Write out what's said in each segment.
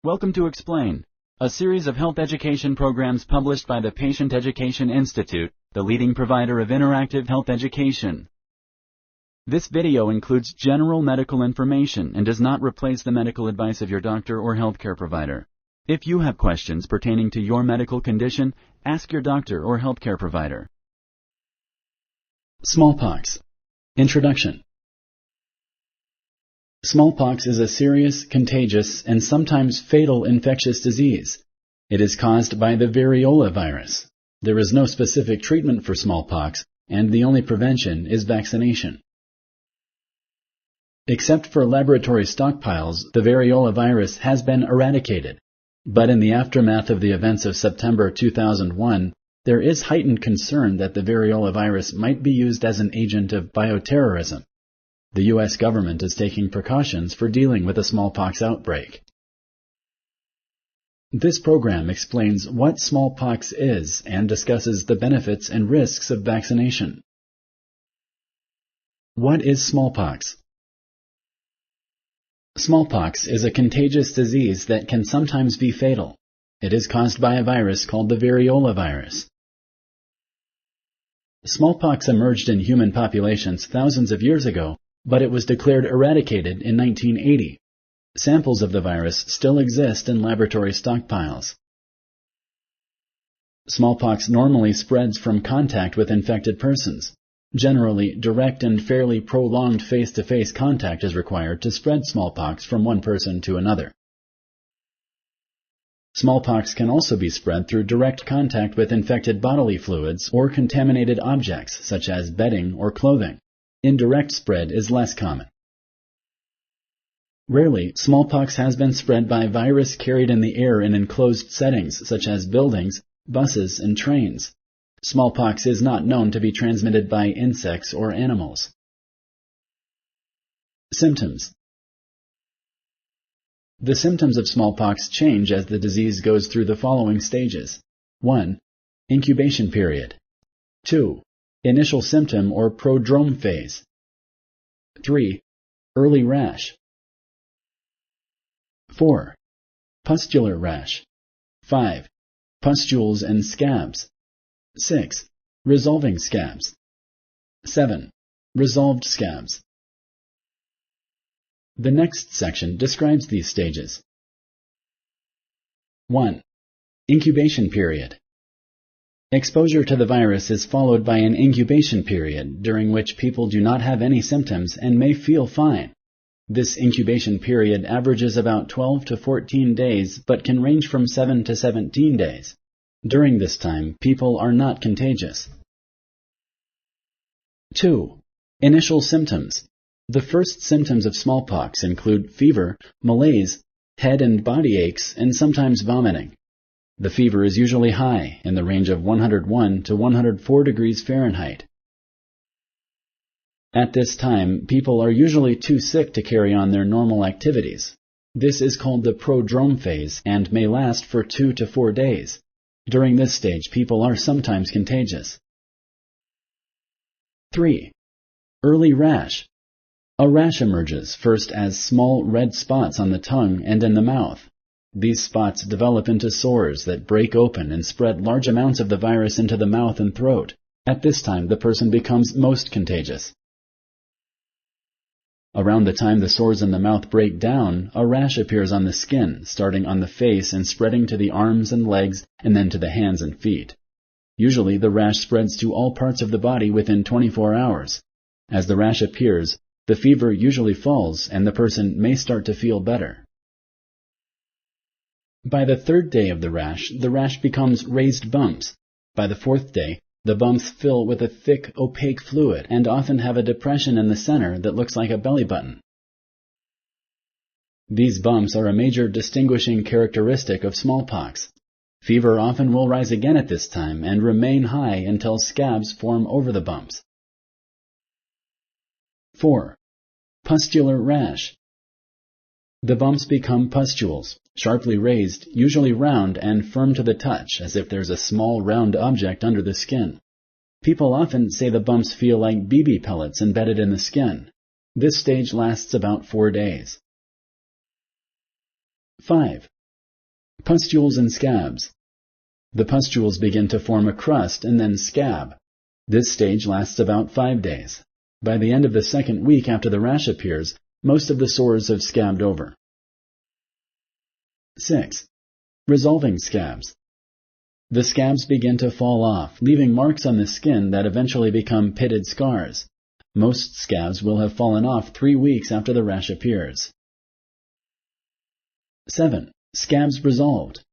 Welcome to Explain, a series of health education programs published by the Patient Education Institute, the leading provider of interactive health education. This video includes general medical information and does not replace the medical advice of your doctor or healthcare provider. If you have questions pertaining to your medical condition, ask your doctor or healthcare provider. Smallpox. Introduction. Smallpox is a serious, contagious, and sometimes fatal infectious disease. It is caused by the variola virus. There is no specific treatment for smallpox, and the only prevention is vaccination. Except for laboratory stockpiles, the variola virus has been eradicated. But in the aftermath of the events of September 2001, there is heightened concern that the variola virus might be used as an agent of bioterrorism. The U.S. government is taking precautions for dealing with a smallpox outbreak. This program explains what smallpox is and discusses the benefits and risks of vaccination. What is smallpox? Smallpox is a contagious disease that can sometimes be fatal. It is caused by a virus called the variola virus. Smallpox emerged in human populations thousands of years ago, but it was declared eradicated in 1980. Samples of the virus still exist in laboratory stockpiles. Smallpox normally spreads from contact with infected persons. Generally, direct and fairly prolonged face-to-face contact is required to spread smallpox from one person to another. Smallpox can also be spread through direct contact with infected bodily fluids or contaminated objects, such as bedding or clothing. Indirect spread is less common. Rarely, smallpox has been spread by virus carried in the air in enclosed settings, such as buildings, buses, and trains. Smallpox is not known to be transmitted by insects or animals. Symptoms. The symptoms of smallpox change as the disease goes through the following stages. 1. Incubation period. 2. Initial symptom or prodrome phase. 3. Early rash. 4. Pustular rash. 5. Pustules and scabs. 6. Resolving scabs. 7. Resolved scabs. The next section describes these stages. 1. Incubation period. Exposure to the virus is followed by an incubation period during which people do not have any symptoms and may feel fine. This incubation period averages about 12 to 14 days but can range from 7 to 17 days. During this time, people are not contagious. 2. Initial symptoms. The first symptoms of smallpox include fever, malaise, head and body aches, and sometimes vomiting. The fever is usually high, in the range of 101 to 104 degrees Fahrenheit. At this time, people are usually too sick to carry on their normal activities. This is called the prodrome phase and may last for 2 to 4 days. During this stage, people are sometimes contagious. 3. Early rash. A rash emerges first as small red spots on the tongue and in the mouth. These spots develop into sores that break open and spread large amounts of the virus into the mouth and throat. At this time, the person becomes most contagious. Around the time the sores in the mouth break down, a rash appears on the skin, starting on the face and spreading to the arms and legs and then to the hands and feet. Usually, the rash spreads to all parts of the body within 24 hours. As the rash appears, the fever usually falls and the person may start to feel better. By the third day of the rash becomes raised bumps. By the fourth day, the bumps fill with a thick, opaque fluid and often have a depression in the center that looks like a belly button. These bumps are a major distinguishing characteristic of smallpox. Fever often will rise again at this time and remain high until scabs form over the bumps. 4. Pustular rash. The bumps become pustules, sharply raised, usually round and firm to the touch, as if there's a small round object under the skin. People often say the bumps feel like BB pellets embedded in the skin. This stage lasts about 4 days. 5. Pustules and scabs. The pustules begin to form a crust and then scab. This stage lasts about 5 days. By the end of the second week after the rash appears, most of the sores have scabbed over. 6. Resolving scabs. The scabs begin to fall off, leaving marks on the skin that eventually become pitted scars. Most scabs will have fallen off 3 weeks after the rash appears. 7. Scabs resolved.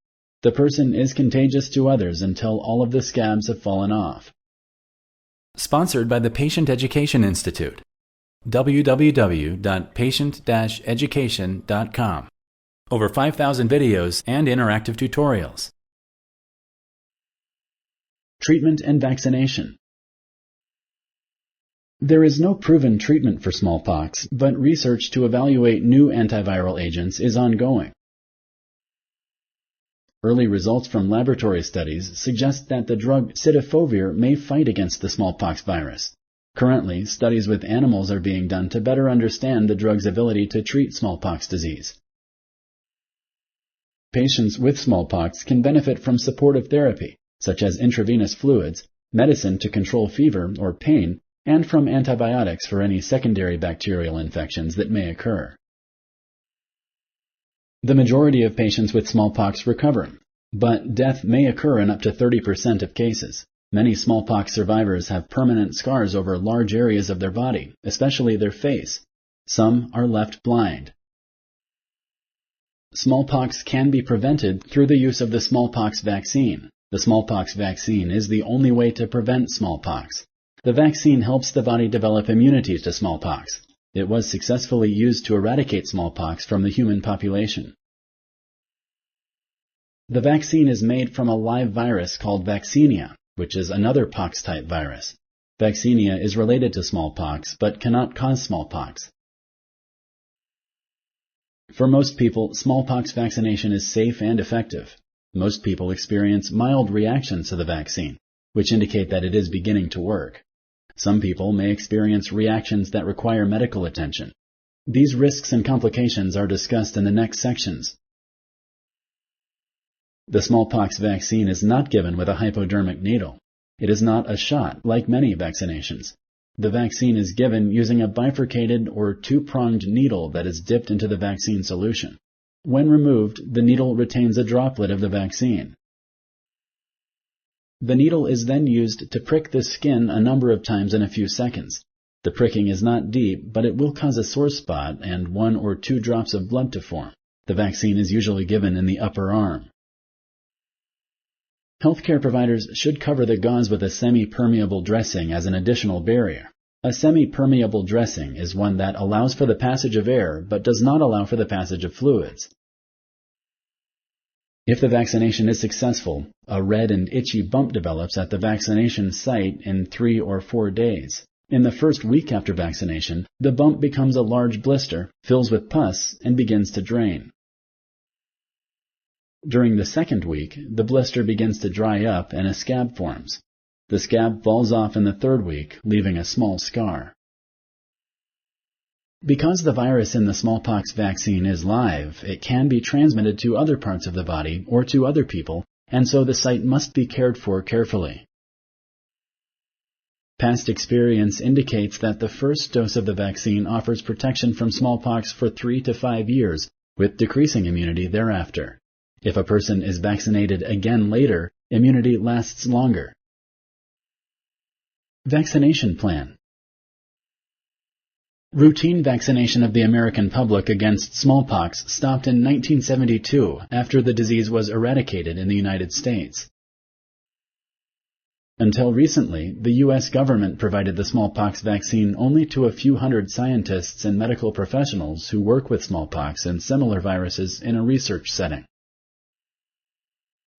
The person is contagious to others until all of the scabs have fallen off. Sponsored by the Patient Education Institute. www.patient-education.com. Over 5,000 videos and interactive tutorials. Treatment and vaccination. There is no proven treatment for smallpox, but research to evaluate new antiviral agents is ongoing. Early results from laboratory studies suggest that the drug cidofovir may fight against the smallpox virus. Currently, studies with animals are being done to better understand the drug's ability to treat smallpox disease. Patients with smallpox can benefit from supportive therapy, such as intravenous fluids, medicine to control fever or pain, and from antibiotics for any secondary bacterial infections that may occur. The majority of patients with smallpox recover, but death may occur in up to 30% of cases. Many smallpox survivors have permanent scars over large areas of their body, especially their face. Some are left blind. Smallpox can be prevented through the use of the smallpox vaccine. The smallpox vaccine is the only way to prevent smallpox. The vaccine helps the body develop immunity to smallpox. It was successfully used to eradicate smallpox from the human population. The vaccine is made from a live virus called vaccinia, which is another pox-type virus. Vaccinia is related to smallpox, but cannot cause smallpox. For most people, smallpox vaccination is safe and effective. Most people experience mild reactions to the vaccine, which indicate that it is beginning to work. Some people may experience reactions that require medical attention. These risks and complications are discussed in the next sections. The smallpox vaccine is not given with a hypodermic needle. It is not a shot like many vaccinations. The vaccine is given using a bifurcated or two-pronged needle that is dipped into the vaccine solution. When removed, the needle retains a droplet of the vaccine. The needle is then used to prick the skin a number of times in a few seconds. The pricking is not deep, but it will cause a sore spot and 1 or 2 drops of blood to form. The vaccine is usually given in the upper arm. Healthcare providers should cover the gauze with a semi-permeable dressing as an additional barrier. A semi-permeable dressing is one that allows for the passage of air but does not allow for the passage of fluids. If the vaccination is successful, a red and itchy bump develops at the vaccination site in 3 or 4 days. In the first week after vaccination, the bump becomes a large blister, fills with pus, and begins to drain. During the second week, the blister begins to dry up and a scab forms. The scab falls off in the third week, leaving a small scar. Because the virus in the smallpox vaccine is live, it can be transmitted to other parts of the body or to other people, and so the site must be cared for carefully. Past experience indicates that the first dose of the vaccine offers protection from smallpox for 3 to 5 years, with decreasing immunity thereafter. If a person is vaccinated again later, immunity lasts longer. Vaccination Plan. Routine vaccination of the American public against smallpox stopped in 1972 after the disease was eradicated in the United States. Until recently, the U.S. government provided the smallpox vaccine only to a few hundred scientists and medical professionals who work with smallpox and similar viruses in a research setting.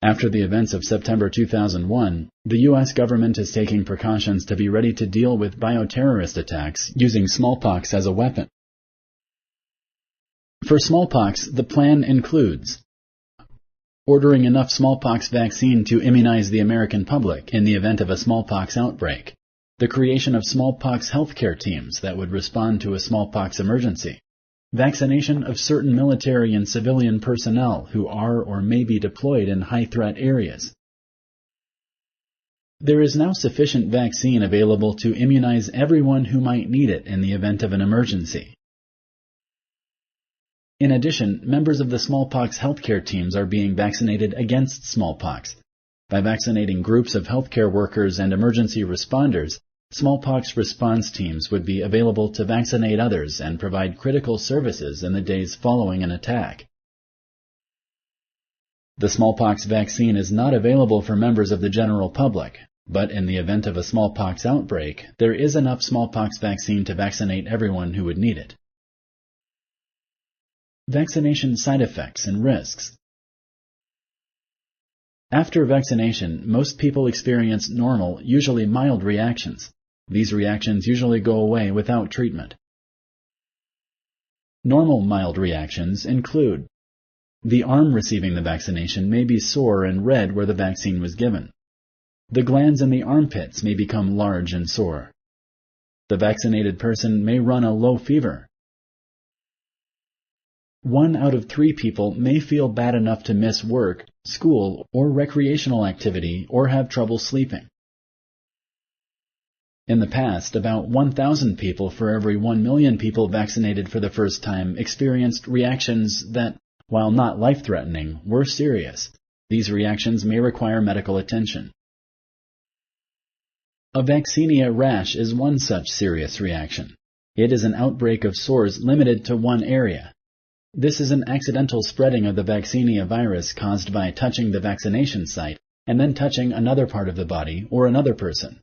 After the events of September 2001, the U.S. government is taking precautions to be ready to deal with bioterrorist attacks using smallpox as a weapon. For smallpox, the plan includes ordering enough smallpox vaccine to immunize the American public in the event of a smallpox outbreak. the creation of smallpox healthcare teams that would respond to a smallpox emergency, vaccination of certain military and civilian personnel who are or may be deployed in high-threat areas. There is now sufficient vaccine available to immunize everyone who might need it in the event of an emergency. In addition, members of the smallpox healthcare teams are being vaccinated against smallpox. By vaccinating groups of healthcare workers and emergency responders, smallpox response teams would be available to vaccinate others and provide critical services in the days following an attack. The smallpox vaccine is not available for members of the general public, but in the event of a smallpox outbreak, there is enough smallpox vaccine to vaccinate everyone who would need it. Vaccination side effects and risks. After vaccination, most people experience normal, usually mild reactions. These reactions usually go away without treatment. Normal mild reactions include: the arm receiving the vaccination may be sore and red where the vaccine was given. The glands in the armpits may become large and sore. The vaccinated person may run a low fever. 1 out of 3 people may feel bad enough to miss work, school, or recreational activity or have trouble sleeping. In the past, about 1,000 people for every 1 million people vaccinated for the first time experienced reactions that, while not life-threatening, were serious. These reactions may require medical attention. A vaccinia rash is one such serious reaction. It is an outbreak of sores limited to one area. This is an accidental spreading of the vaccinia virus caused by touching the vaccination site and then touching another part of the body or another person.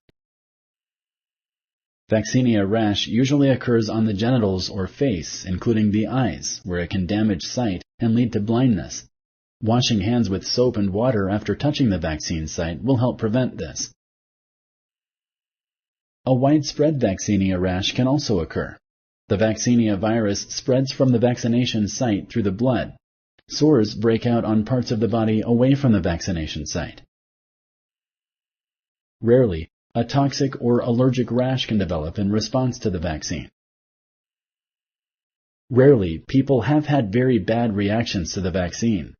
Vaccinia rash usually occurs on the genitals or face, including the eyes, where it can damage sight and lead to blindness. Washing hands with soap and water after touching the vaccine site will help prevent this. A widespread vaccinia rash can also occur. The vaccinia virus spreads from the vaccination site through the blood. Sores break out on parts of the body away from the vaccination site. Rarely, a toxic or allergic rash can develop in response to the vaccine. Rarely, people have had very bad reactions to the vaccine.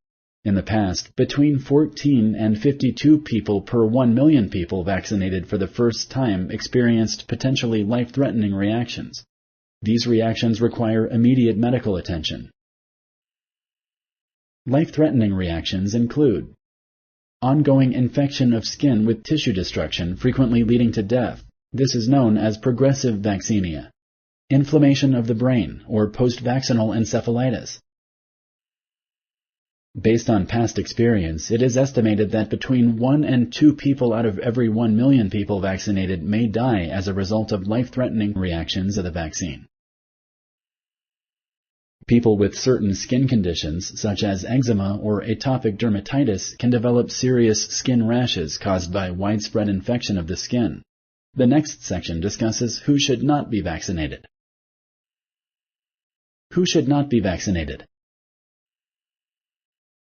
In the past, between 14 and 52 people per 1 million people vaccinated for the first time experienced potentially life-threatening reactions. These reactions require immediate medical attention. Life-threatening reactions include: ongoing infection of skin with tissue destruction frequently leading to death. This is known as progressive vaccinia. Inflammation of the brain or post-vaccinal encephalitis. Based on past experience, it is estimated that between 1 and 2 people out of every 1 million people vaccinated may die as a result of life-threatening reactions of the vaccine. People with certain skin conditions, such as eczema or atopic dermatitis, can develop serious skin rashes caused by widespread infection of the skin. The next section discusses who should not be vaccinated. Who should not be vaccinated?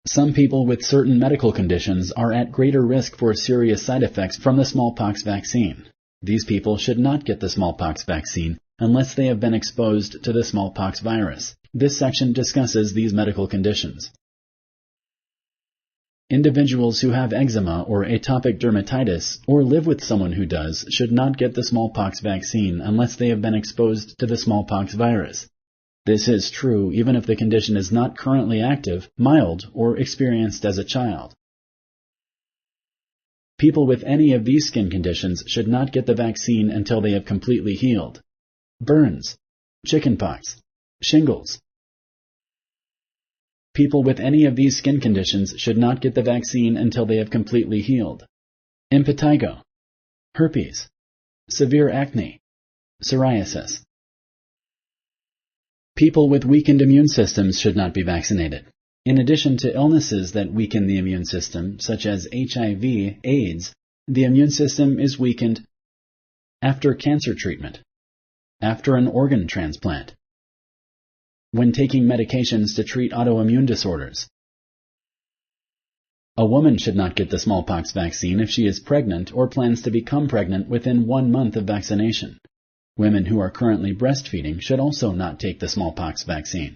Some people with certain medical conditions are at greater risk for serious side effects from the smallpox vaccine. These people should not get the smallpox vaccine unless they have been exposed to the smallpox virus. This section discusses these medical conditions. Individuals who have eczema or atopic dermatitis or live with someone who does should not get the smallpox vaccine unless they have been exposed to the smallpox virus. This is true even if the condition is not currently active, mild, or experienced as a child. People with any of these skin conditions should not get the vaccine until they have completely healed. Burns, chickenpox, shingles. People with any of these skin conditions should not get the vaccine until they have completely healed. Impetigo, herpes, severe acne, psoriasis. People with weakened immune systems should not be vaccinated. In addition to illnesses that weaken the immune system, such as HIV, AIDS, the immune system is weakened after cancer treatment, after an organ transplant, when taking medications to treat autoimmune disorders, A woman should not get the smallpox vaccine if she is pregnant or plans to become pregnant within 1 month of vaccination. Women who are currently breastfeeding should also not take the smallpox vaccine.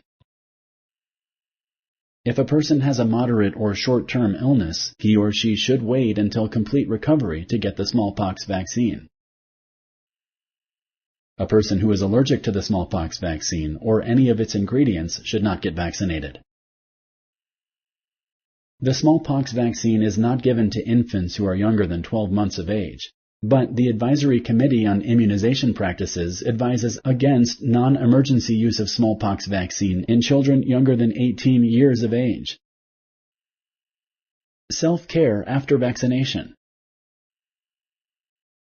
If a person has a moderate or short-term illness, he or she should wait until complete recovery to get the smallpox vaccine. A person who is allergic to the smallpox vaccine or any of its ingredients should not get vaccinated. The smallpox vaccine is not given to infants who are younger than 12 months of age, but the Advisory Committee on Immunization Practices advises against non-emergency use of smallpox vaccine in children younger than 18 years of age. Self-care after vaccination.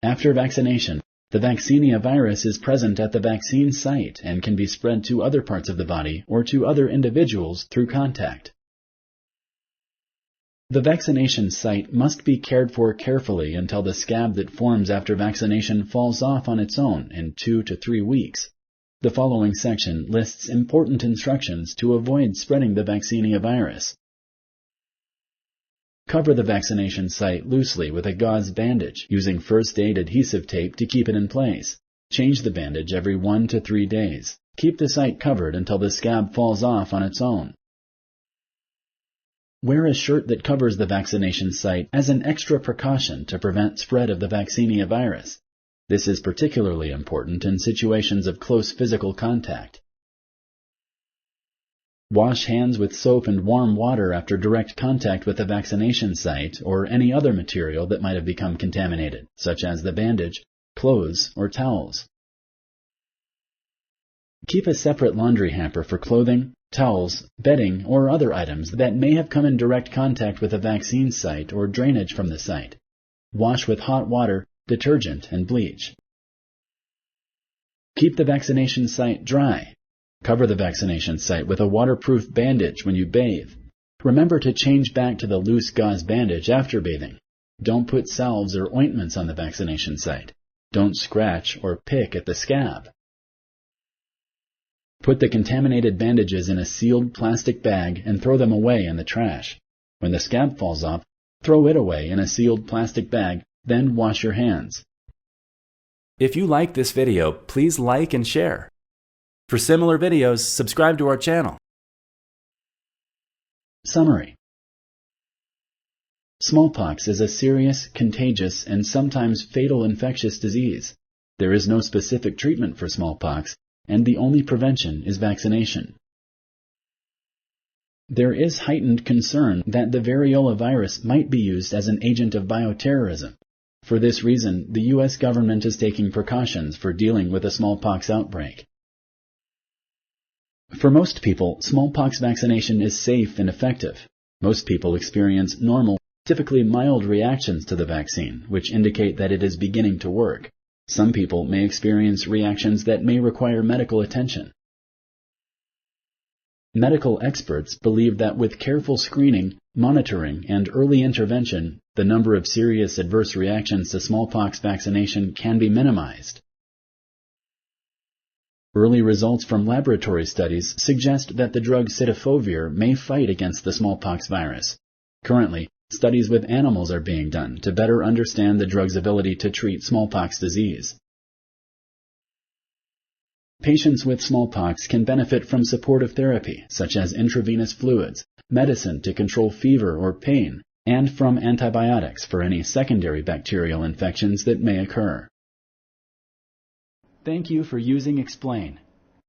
After vaccination, the vaccinia virus is present at the vaccine site and can be spread to other parts of the body or to other individuals through contact. The vaccination site must be cared for carefully until the scab that forms after vaccination falls off on its own in 2 to 3 weeks. The following section lists important instructions to avoid spreading the vaccinia virus. Cover the vaccination site loosely with a gauze bandage using first aid adhesive tape to keep it in place. Change the bandage every 1 to 3 days. Keep the site covered until the scab falls off on its own. Wear a shirt that covers the vaccination site as an extra precaution to prevent spread of the vaccinia virus. This is particularly important in situations of close physical contact. Wash hands with soap and warm water after direct contact with the vaccination site or any other material that might have become contaminated, such as the bandage, clothes, or towels. Keep a separate laundry hamper for clothing, towels, bedding, or other items that may have come in direct contact with a vaccine site or drainage from the site. Wash with hot water, detergent, and bleach. Keep the vaccination site dry. Cover the vaccination site with a waterproof bandage when you bathe. Remember to change back to the loose gauze bandage after bathing. Don't put salves or ointments on the vaccination site. Don't scratch or pick at the scab. Put the contaminated bandages in a sealed plastic bag and throw them away in the trash. When the scab falls off, throw it away in a sealed plastic bag, then wash your hands. If you like this video, please like and share. For similar videos, subscribe to our channel. Summary. Smallpox is a serious, contagious, and sometimes fatal infectious disease. There is no specific treatment for smallpox, and the only prevention is vaccination. There is heightened concern that the variola virus might be used as an agent of bioterrorism. For this reason, the U.S. government is taking precautions for dealing with a smallpox outbreak. For most people, smallpox vaccination is safe and effective. Most people experience normal, typically mild reactions to the vaccine, which indicate that it is beginning to work. Some people may experience reactions that may require medical attention. Medical experts believe that with careful screening, monitoring, and early intervention, the number of serious adverse reactions to smallpox vaccination can be minimized. Early results from laboratory studies suggest that the drug cidofovir may fight against the smallpox virus. Currently, studies with animals are being done to better understand the drug's ability to treat smallpox disease. Patients with smallpox can benefit from supportive therapy, such as intravenous fluids, medicine to control fever or pain, and from antibiotics for any secondary bacterial infections that may occur. Thank you for using Explain.